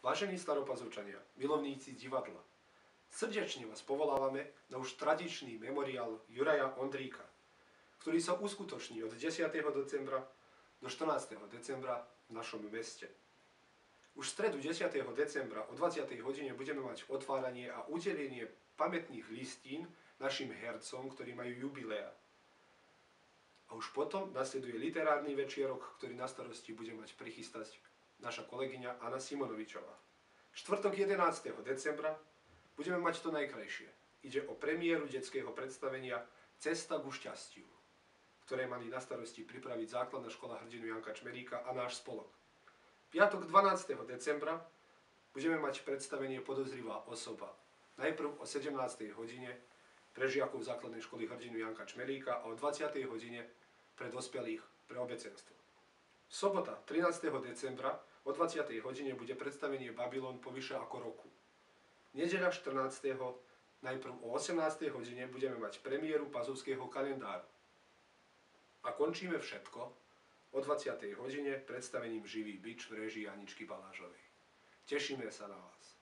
Vážení staropazovčania, milovníci divadla, srdečne vás povolávame na už tradičný memoriál Juraja Ondríka, ktorý sa uskutoční od 10. decembra do 14. decembra v našom meste. Už v stredu 10. decembra o 20. hodine budeme mať otváranie a udelenie pamätných listín našim hercom, ktorí majú jubilea. A už potom nasleduje literárny večierok, ktorý na starosti bude mať prichystať naša kolegyňa Anna Simonovičová. Štvrtok 11. decembra budeme mať to najkrajšie. Ide o premiéru detského predstavenia Cesta ku šťastiu, ktoré mali na starosti pripraviť Základná škola hrdinu Janka Čmeríka a náš spolok. Piatok 12. decembra budeme mať predstavenie Podozrivá osoba. Najprv o 17. hodine pre žiakov Základnej školy hrdinu Janka Čmeríka a o 20. hodine pre dospelých pre obecenstvo. Sobota 13. decembra o 20. hodine bude predstavenie Babylon po vyše ako roku. Nedeľa 14. najprv o 18. hodine budeme mať premiéru Pazovského kalendáru. A končíme všetko o 20. hodine predstavením Živý bič v réžii Aničky Balážovej. Tešíme sa na vás.